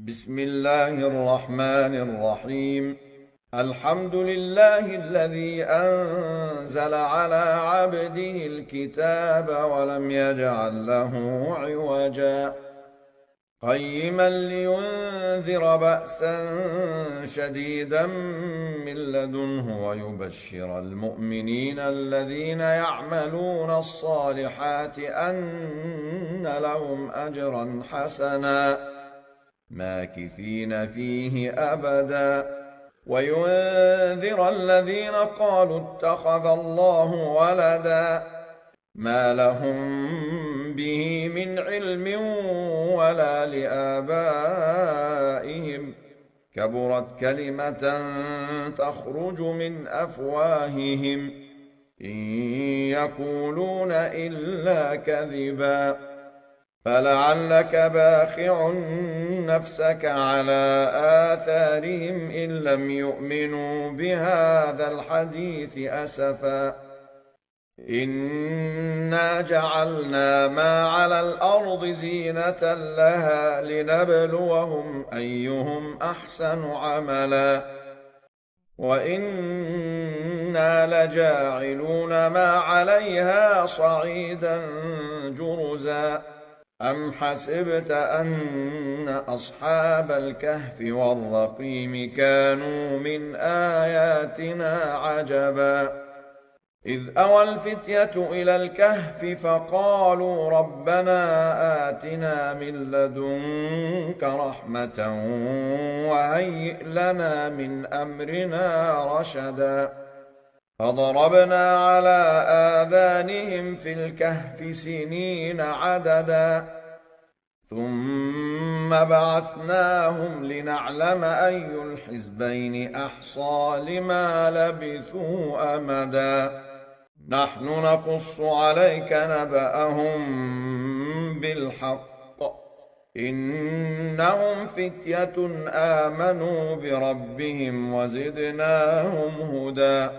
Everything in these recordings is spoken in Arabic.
بسم الله الرحمن الرحيم. الحمد لله الذي أنزل على عبده الكتاب ولم يجعل له عوجا قيما لينذر بأسا شديدا من لدنه ويبشر المؤمنين الذين يعملون الصالحات أن لهم أجرا حسنا ماكثين فيه أبدا وينذر الذين قالوا اتخذ الله ولدا ما لهم به من علم ولا لآبائهم كبرت كلمة تخرج من أفواههم إن يقولون إلا كذبا فلعلك باخع نفسك على آثارهم إن لم يؤمنوا بهذا الحديث أسفا إنا جعلنا ما على الأرض زينة لها لنبلوهم أيهم أحسن عملا وإنا لجاعلون ما عليها صعيدا جرزا أم حسبت أن أصحاب الكهف والرقيم كانوا من آياتنا عجبا إذ أوى الفتية إلى الكهف فقالوا ربنا آتنا من لدنك رحمة وهيئ لنا من أمرنا رشدا فضربنا على آذانهم في الكهف سنين عددا ثم بعثناهم لنعلم أي الحزبين أحصى لما لبثوا أمدا نحن نقص عليك نبأهم بالحق إنهم فتية آمنوا بربهم وزدناهم هدى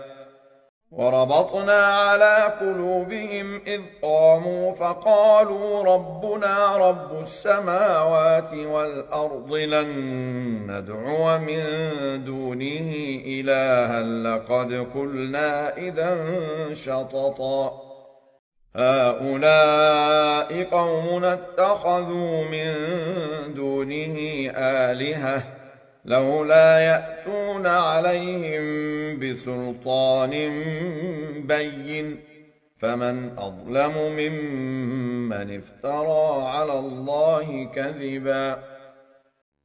وربطنا على قلوبهم إذ قاموا فقالوا ربنا رب السماوات والأرض لن ندعو من دونه إلها لقد قلنا إذا شططا هؤلاء قومنا اتخذوا من دونه آلهة لولا يأتون عليهم بسلطان بين فمن أظلم ممن افترى على الله كذبا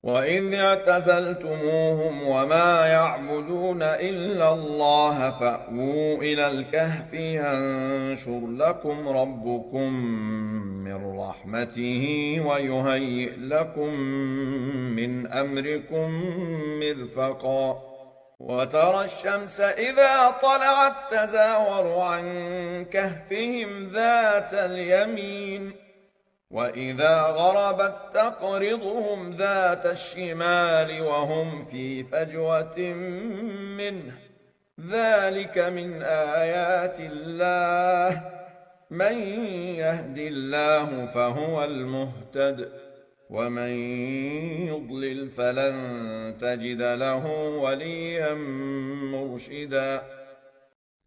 وإذ اعتزلتموهم وما يعبدون إلا الله فأووا إلى الكهف ينشر لكم ربكم من رحمته ويهيئ لكم من أمركم مرفقا وترى الشمس إذا طلعت تزاور عن كهفهم ذات اليمين وإذا غربت تقرضهم ذات الشمال وهم في فجوة منه ذلك من آيات الله من يهد الله فهو المهتد ومن يضلل فلن تجد له وليا مرشدا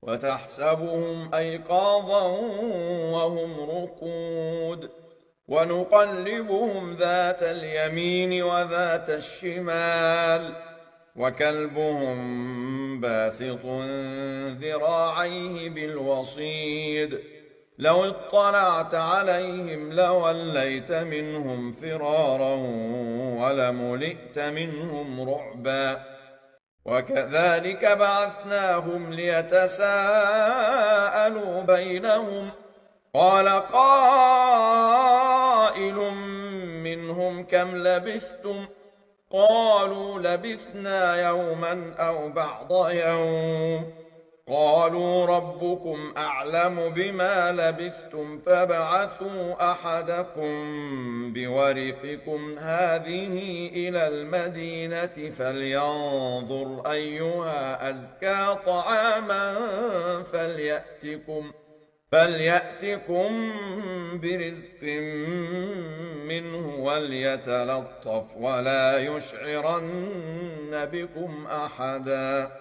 وتحسبهم أيقاظا وهم رقود ونقلبهم ذات اليمين وذات الشمال وكلبهم باسط ذراعيه بالوصيد لو اطلعت عليهم لوليت منهم فرارا ولملئت منهم رعبا وكذلك بعثناهم ليتساءلوا بينهم قال قائل منهم كم لبثتم قالوا لبثنا يوما أو بعض يوم قالوا ربكم أعلم بما لبثتم فابعثوا أحدكم بورقكم هذه إلى المدينة فلينظر أيها أزكى طعاما فليأتكم فليأتكم برزق منه وليتلطف ولا يشعرن بكم أحدا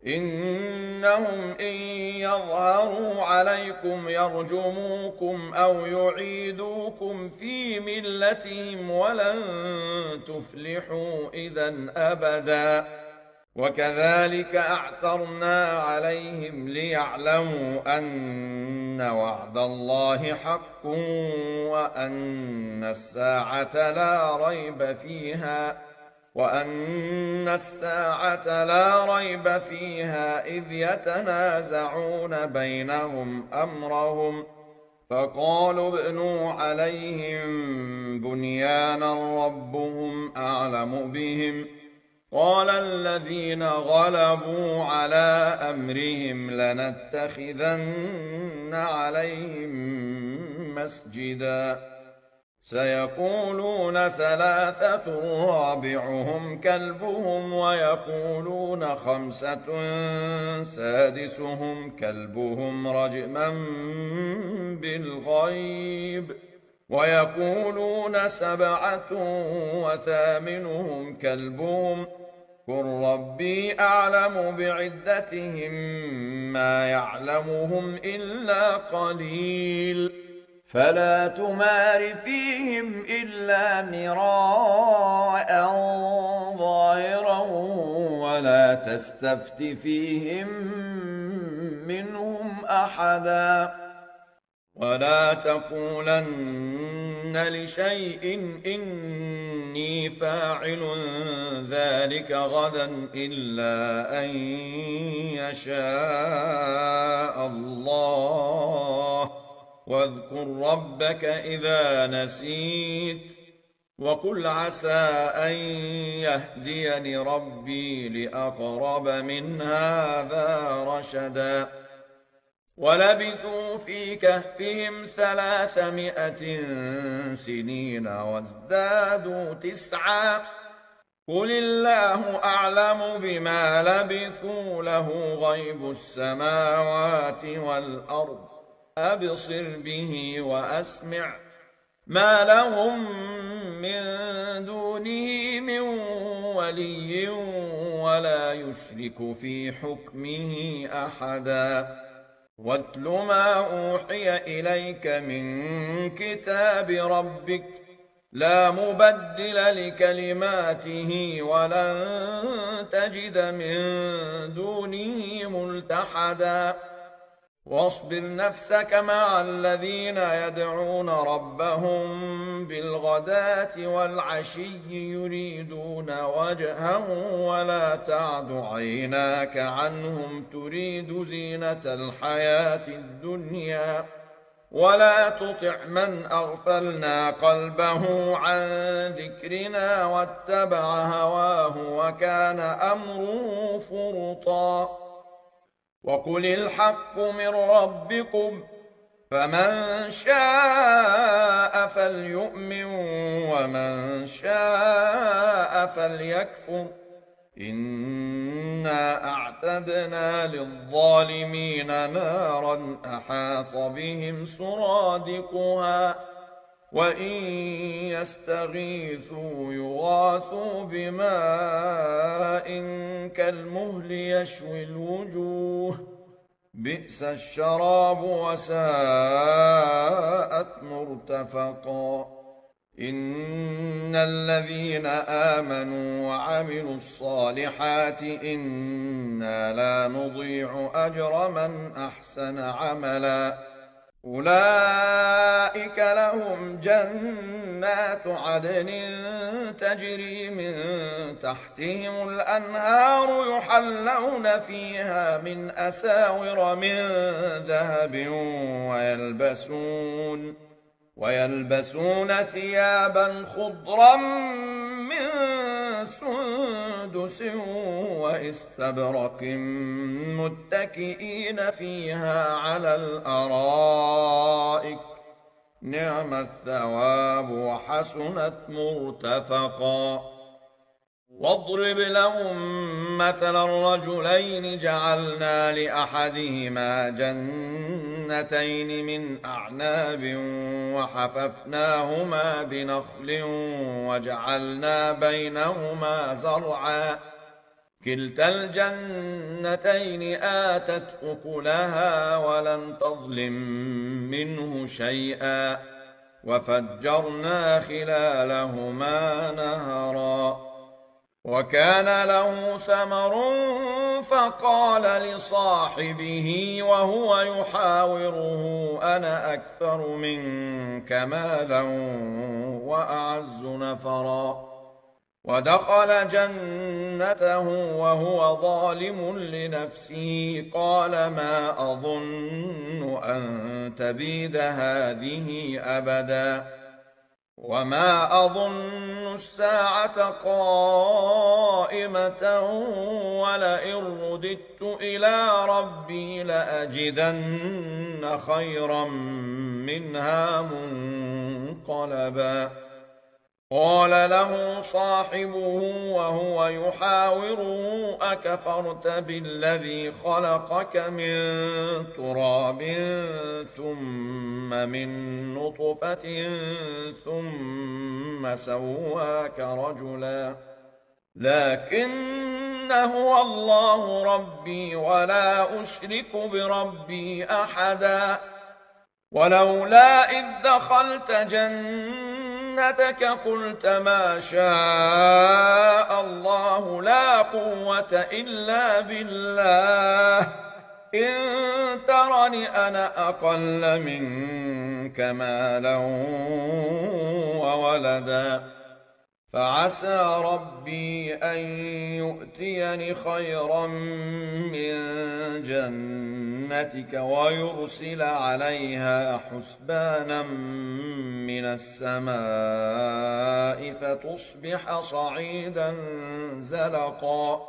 إنهم إن يظهروا عليكم يرجموكم أو يعيدوكم في ملتهم ولن تفلحوا إذا أبدا وكذلك أعثرنا عليهم ليعلموا أن وعد الله حق وأن الساعة لا ريب فيها إذ يتنازعون بينهم أمرهم فقالوا ابنوا عليهم بنيانا ربهم أعلم بهم قال الذين غلبوا على أمرهم لنتخذن عليهم مسجدا سيقولون ثلاثة رابعهم كلبهم ويقولون خمسة سادسهم كلبهم رجما بالغيب ويقولون سبعة وثامنهم كلبهم قل ربي أعلم بعدتهم ما يعلمهم إلا قليل فلا تمار فيهم إلا مراء ظاهرا ولا تستفت فيهم منهم أحدا ولا تقولن لشيء إني فاعل ذلك غدا إلا أن يشاء الله واذكر ربك إذا نسيت وقل عسى أن يهديني ربي لأقرب من هذا رشدا ولبثوا في كهفهم 300 سنين وازدادوا 9 قل الله أعلم بما لبثوا له غيب السماوات والأرض أبصر به وأسمع ما لهم من دونه من ولي ولا يشرك في حكمه أحدا واتل ما أوحي إليك من كتاب ربك لا مبدل لكلماته ولن تجد من دونه ملتحدا واصبر نفسك مع الذين يدعون ربهم بالغداة والعشي يريدون وجهه ولا تعد عيناك عنهم تريد زينة الحياة الدنيا ولا تطع من أغفلنا قلبه عن ذكرنا واتبع هواه وكان أمره فرطا وقل الحق من ربكم فمن شاء فليؤمن ومن شاء فليكفر إنا أعتدنا للظالمين نارا أحاط بهم سرادقها وإن يستغيثوا يغاثوا بماء كالمهل يشوي الوجوه بئس الشراب وساءت مرتفقا إن الذين آمنوا وعملوا الصالحات إنا لا نضيع أجر من أحسن عملا أولئك لهم جنات عدن تجري من تحتهم الأنهار يحلون فيها من أساور من ذهب ويلبسون ثيابا خضرا من سندس واستبرق متكئين فيها على الأرائك نعم الثواب وحسنت مرتفقا واضرب لهم مثلا الرجلين جعلنا لأحدهما جنتين من أعناب وحففناهما بنخل وجعلنا بينهما زرعا كلتا الجنتين آتت أكلها ولم تظلم منه شيئا وفجرنا خلالهما نهرا وكان له ثمر فقال لصاحبه وهو يحاوره أنا أكثر منك مالا وأعز نفرا ودخل جنته وهو ظالم لنفسه قال ما أظن أن تبيد هذه أبدا وما أظن الساعة قائمة ولئن رددت إلى ربي لأجدن خيرا منها منقلبا قال له صاحبه وهو يحاوره أكفرت بالذي خلقك من تراب ثم من نطفة ثم سواك رجلا لكن هو الله ربي ولا أشرك بربي أحدا ولولا إذ دخلت جنتك قلت ما شاء الله لا قوة إلا بالله إن ترني أنا أقل منك مالا وولدا فعسى ربي أن يؤتيني خيرا من جنتك ويرسل عليها حسبانا من السماء فتصبح صعيدا زلقا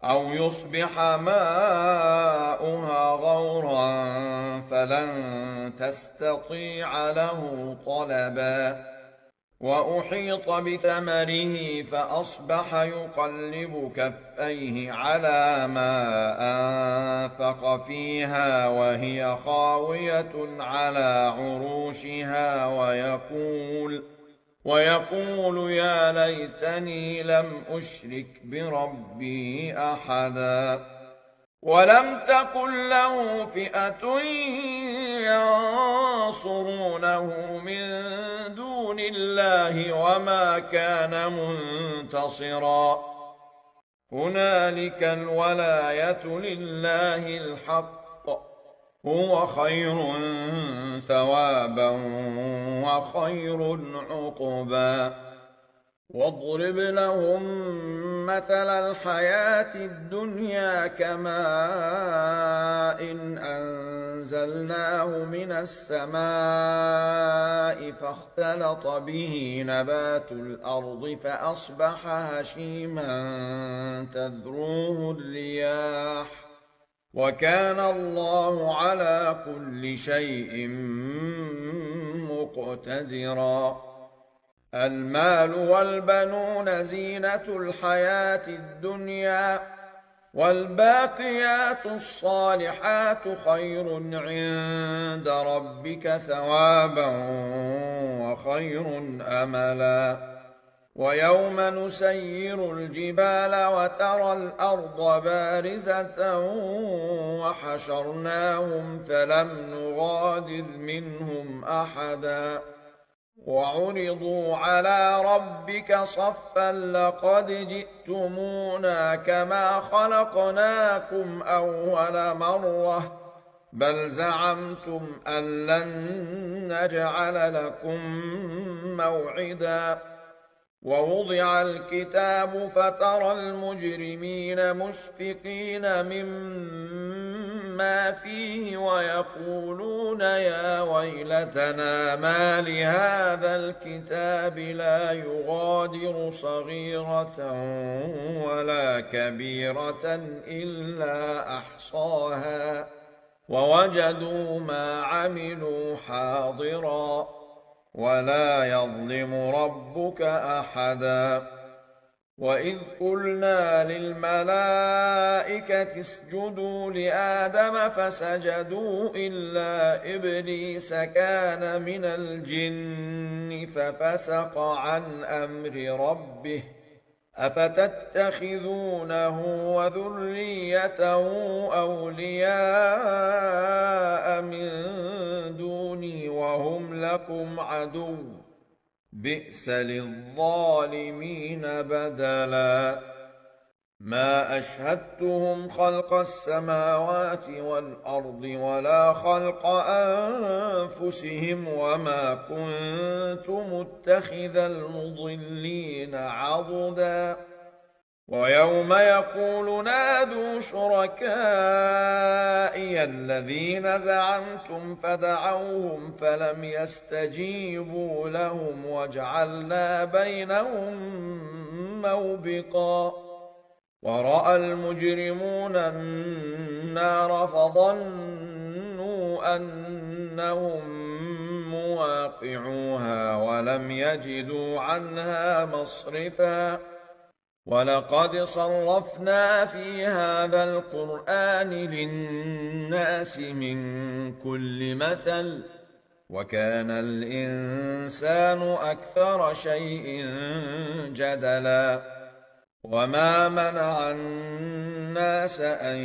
أو يصبح ماؤها غورا فلن تستطيع له طلبا وأحيط بثمره فأصبح يقلب كفيه على ما أنفق فيها وهي خاوية على عروشها ويقول يا ليتني لم أشرك بربي أحدا ولم تكن له فئة ينصرونه من دون الله وما كان منتصرا هنالك الولاية لله الحق هو خير ثوابا وخير عقبا واضرب لهم مثل الحياة الدنيا كماء إن أنزلناه من السماء فاختلط به نبات الأرض فأصبح هشيما تذروه الرياح وكان الله على كل شيء مقتدرا المال والبنون زينة الحياة الدنيا والباقيات الصالحات خير عند ربك ثوابا وخير أملا ويوم نسير الجبال وترى الأرض بارزة وحشرناهم فلم نغادر منهم أحدا وعرضوا على ربك صفا لقد جئتمونا كما خلقناكم أول مرة بل زعمتم أن لن نجعل لكم موعدا ووضع الكتاب فترى المجرمين مشفقين مما فيه ويقولون يا ويلتنا ما لهذا الكتاب لا يغادر صغيرة ولا كبيرة إلا أحصاها ووجدوا ما عملوا حاضرا ولا يظلم ربك أحدا وإذ قلنا للملائكة اسجدوا لآدم فسجدوا إلا إبليس كان من الجن ففسق عن أمر ربه أفتتخذونه وذريته أولياء من دوني وهم لكم عدو بئس للظالمين بدلا ما أشهدتهم خلق السماوات والأرض ولا خلق أنفسهم وما كنت متخذ المضلين عضدا ويوم يقول نادوا شركائي الذين زعمتم فدعوهم فلم يستجيبوا لهم وجعلنا بينهم موبقا ورأى المجرمون النار فظنوا أنهم مواقعوها ولم يجدوا عنها مصرفا ولقد صرفنا في هذا القرآن للناس من كل مثل وكان الإنسان أكثر شيء جدلا وما منع الناس أن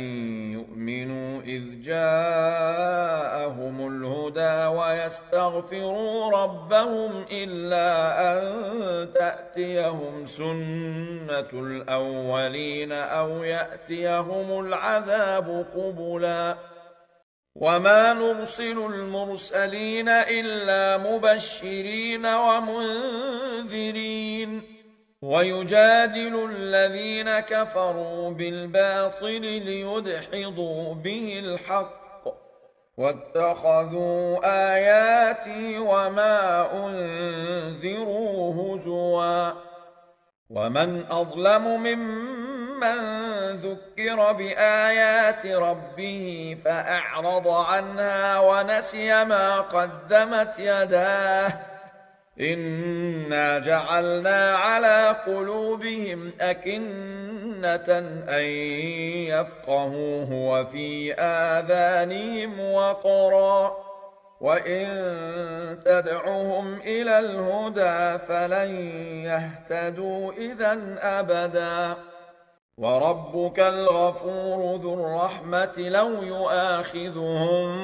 يؤمنوا إذ جاءهم الهدى ويستغفروا ربهم إلا أن تأتيهم سنة الأولين أو يأتيهم العذاب قبلا وما نرسل المرسلين إلا مبشرين ومنذرين ويجادل الذين كفروا بالباطل ليدحضوا به الحق واتخذوا آياتي وما أنذروا هزوا ومن أظلم ممن ذكر بآيات ربه فأعرض عنها ونسي ما قدمت يداه إنا جعلنا على قلوبهم أكنة أن يفقهوه وفي آذانهم وقرا وإن تدعهم إلى الهدى فلن يهتدوا إذا أبدا وربك الغفور ذو الرحمة لو يؤاخذهم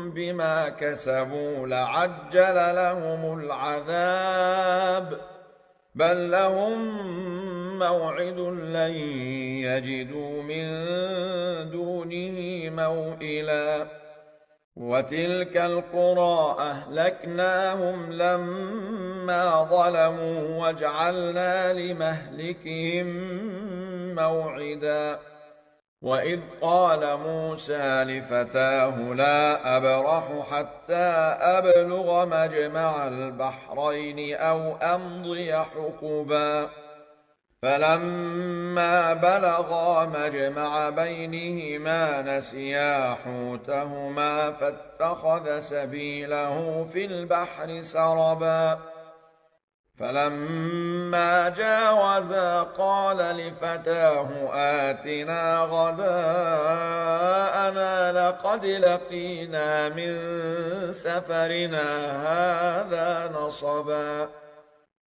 بما كسبوا لعجل لهم العذاب بل لهم موعد لن يجدوا من دونه موئلا وتلك القرى أهلكناهم لما ظلموا وجعلنا لمهلكهم موعدا وإذ قال موسى لفتاه لا أبرح حتى أبلغ مجمع البحرين أو أمضي حقبا فلما بلغا مجمع بينهما نسيا حوتهما فاتخذ سبيله في البحر سربا فلما جاوزا قال لفتاه آتنا غداءنا لقد لقينا من سفرنا هذا نصبا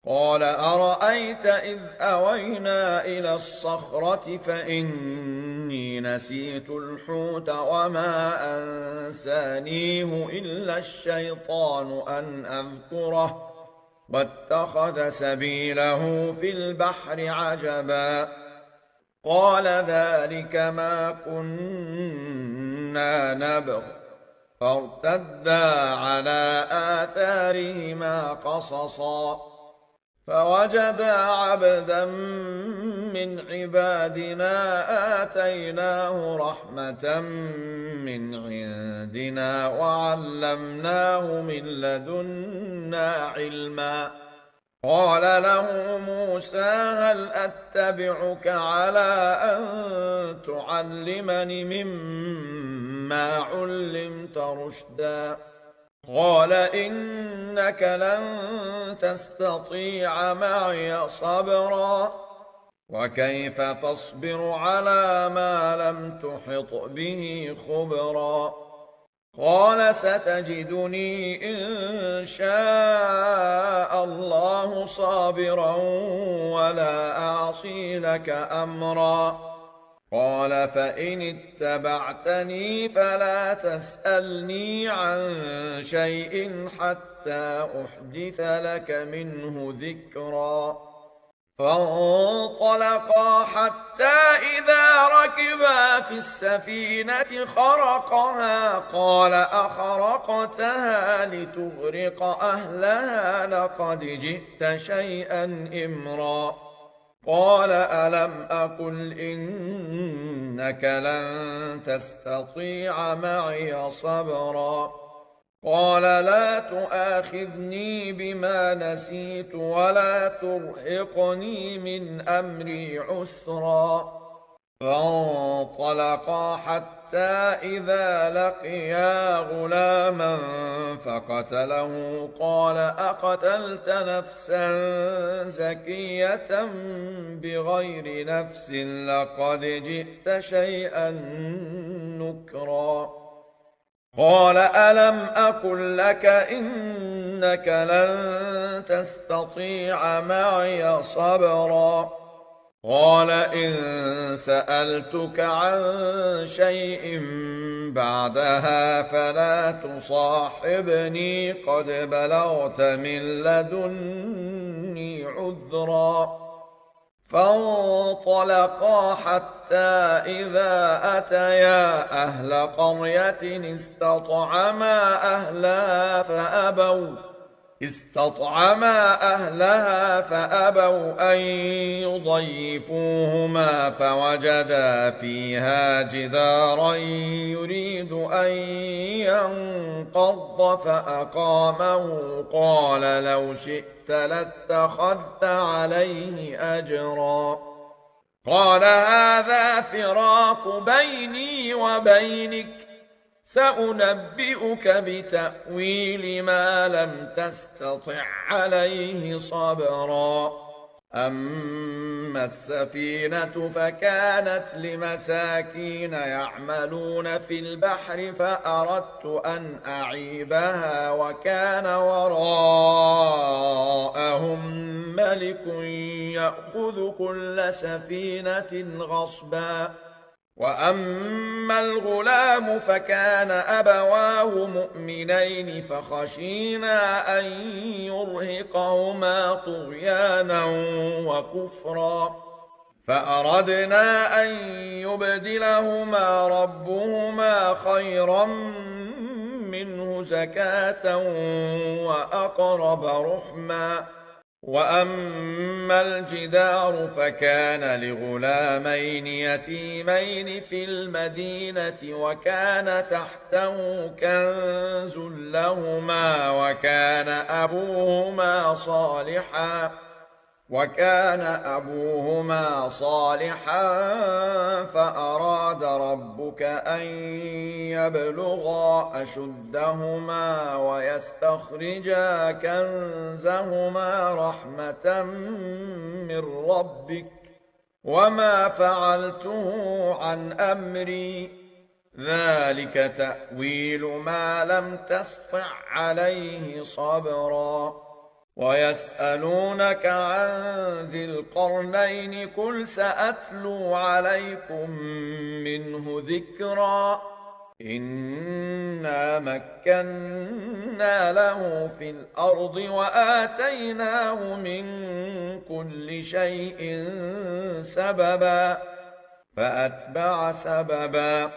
قال أرأيت إذ أوينا إلى الصخرة فإني نسيت الحوت وما أنسانيه إلا الشيطان أن أذكره واتخذ سبيله في البحر عجبا قال ذلك ما كنا نبغ فارتدا على آثارهما قصصا فوجدا عبدا من عبادنا آتيناه رحمة من عندنا وعلمناه من لدنا علما قال له موسى هل أتبعك على أن تعلمني مما علمت رشدا قال إنك لن تستطيع معي صبرا وكيف تصبر على ما لم تحط به خبرا قال ستجدني إن شاء الله صابرا ولا أعصي لك أمرا قال فإن اتبعتني فلا تسألني عن شيء حتى أحدث لك منه ذكرا فانطلقا حتى إذا ركبا في السفينة خرقها قال أخرقتها لتغرق أهلها لقد جئت شيئا إمرا قال ألم أقل إنك لن تستطيع معي صبرا قال لا تؤاخذني بما نسيت ولا ترهقني من أمري عسرا فانطلقا حتى إذا لقيا غلاما فقتله قال أقتلت نفسا زكية بغير نفس لقد جئت شيئا نكرا قال ألم أقل لك إنك لن تستطيع معي صبرا قال إن سألتك عن شيء بعدها فلا تصاحبني قد بلغت من لدني عذرا فانطلقا حتى إذا أتيا أهل قرية استطعما أهلها فأبوا أن يضيفوهما فوجدا فيها جدارا يريد أن ينقض فأقامه قال لو شئت لاتخذت عليه أجرا قال هذا فراق بيني وبينك سأنبئك بتأويل ما لم تستطع عليه صبرا أما السفينة فكانت لمساكين يعملون في البحر فأردت أن أعيبها وكان وراءهم ملك يأخذ كل سفينة غصبا وأما الغلام فكان أبواه مؤمنين فخشينا أن يرهقهما طغيانا وكفرا فأردنا أن يبدلهما ربهما خيرا منه زكاة وأقرب رحما وأما الجدار فكان لغلامين يتيمين في المدينة وكان تحته كنز لهما وكان أبوهما صالحا فأراد ربك أن يبلغا أشدهما ويستخرجا كنزهما رحمة من ربك وما فعلته عن أمري ذلك تأويل ما لم تسطع عليه صبرا ويسألونك عن ذي القرنين قل سأتلو عليكم منه ذكرا إنا مكنا له في الأرض وآتيناه من كل شيء سببا فأتبع سببا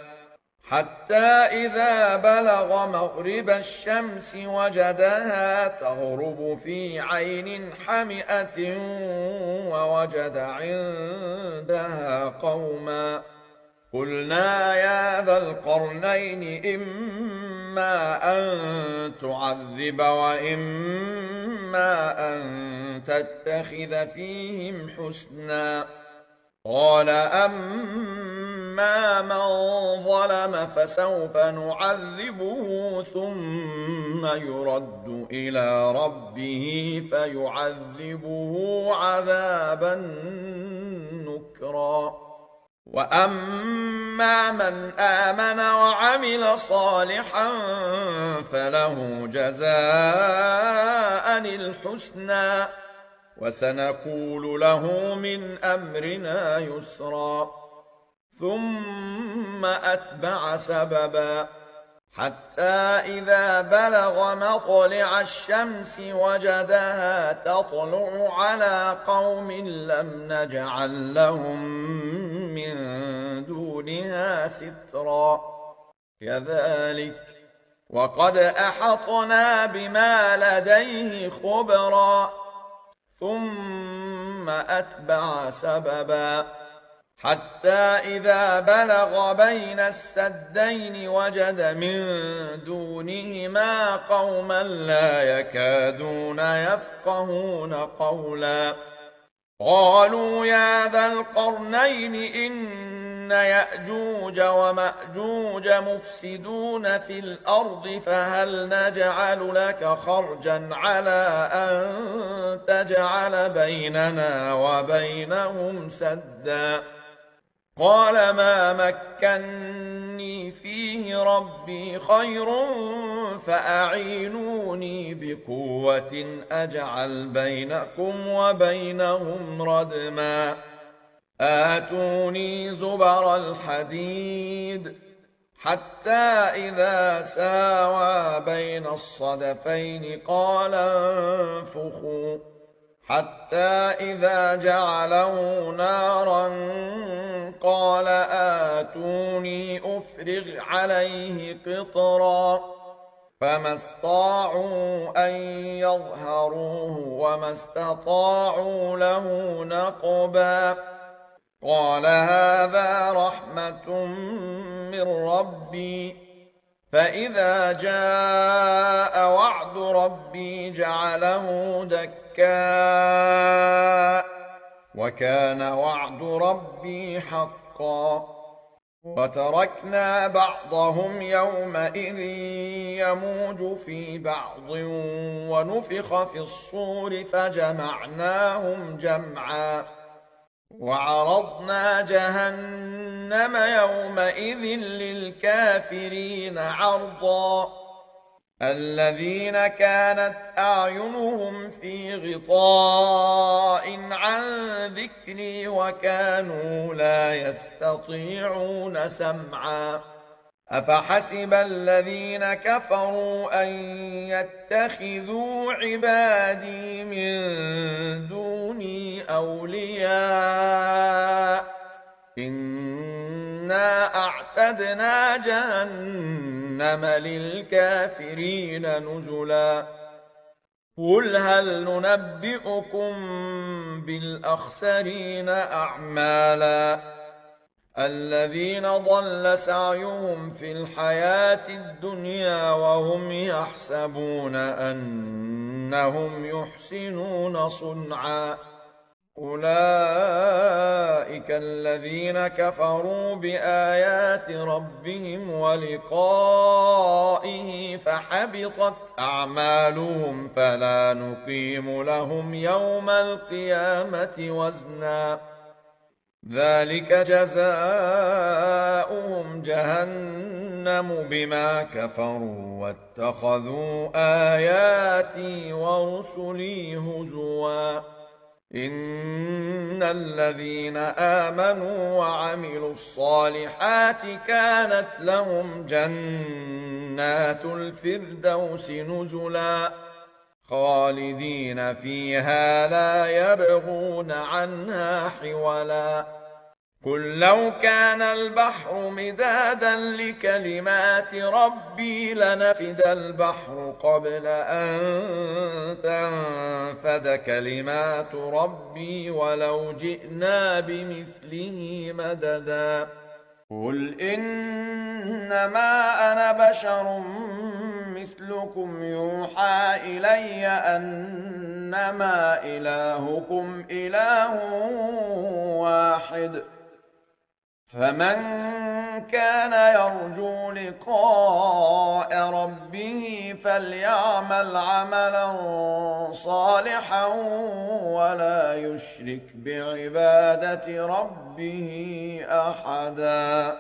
حتى إذا بلغ مغرب الشمس وجدها تغرب في عين حمئة ووجد عندها قوما قلنا يا ذا القرنين إما أن تعذب وإما أن تتخذ فيهم حسنا قال أما من ظلم فسوف نعذبه ثم يرد إلى ربه فيعذبه عذابا ذكرا. وأما من آمن وعمل صالحا فله جزاء الحسنى وسنقول له من أمرنا يسرا. ثم أتبع سببا حتى إذا بلغ مطلع الشمس وجدها تطلع على قوم لم نجعل لهم من دونها سترا. كذلك وقد أحطنا بما لديه خبرا. ثم أتبع سببا حتى إذا بلغ بين السدين وجد من دونهما قوما لا يكادون يفقهون قولا. قالوا يا ذا القرنين إن يأجوج ومأجوج مفسدون في الأرض فهل نجعل لك خرجا على أن تجعل بيننا وبينهم سدا. قال ما مكني فيه ربي خير فأعينوني بقوة أجعل بينكم وبينهم ردما. آتوني زبر الحديد حتى إذا ساوى بين الصدفين قال انفخوا حتى إذا جعله نارا قال آتوني أفرغ عليه قطرا. فما استطاعوا أن يظهروه وما استطاعوا له نقبا. قال هذا رحمة من ربي فإذا جاء وعد ربي جعله دكا وكان وعد ربي حقا. وتركنا بعضهم يومئذ يموج في بعض ونفخ في الصور فجمعناهم جمعا. وعرضنا جهنم يومئذ للكافرين عرضا. الذين كانت أعينهم في غطاء عن ذكري وكانوا لا يستطيعون سمعا. أفحسب الذين كفروا أن يتخذوا عبادي من دوني أولياء إنا أعتدنا جهنم للكافرين نزلا. قل هل ننبئكم بالأخسرين أعمالا الذين ضل سعيهم في الحياة الدنيا وهم يحسبون أنهم يحسنون صنعا. أولئك الذين كفروا بآيات ربهم ولقائه فحبطت أعمالهم فلا نقيم لهم يوم القيامة وزنا. ذلك جزاؤهم جهنم بما كفروا واتخذوا آياتي ورسلي هزوا. إن الذين آمنوا وعملوا الصالحات كانت لهم جنات الفردوس نزلا خالدين فيها لا يبغون عنها حولا. قل لو كان البحر مدادا لكلمات ربي لنفد البحر قبل أن تنفد كلمات ربي ولو جئنا بمثله مددا. قل إنما أنا بشر مثلكم يوحى إلي أنما إلهكم إله واحد فمن كان يرجو لقاء ربه فليعمل عملا صالحا ولا يشرك بعبادة ربه أحدا.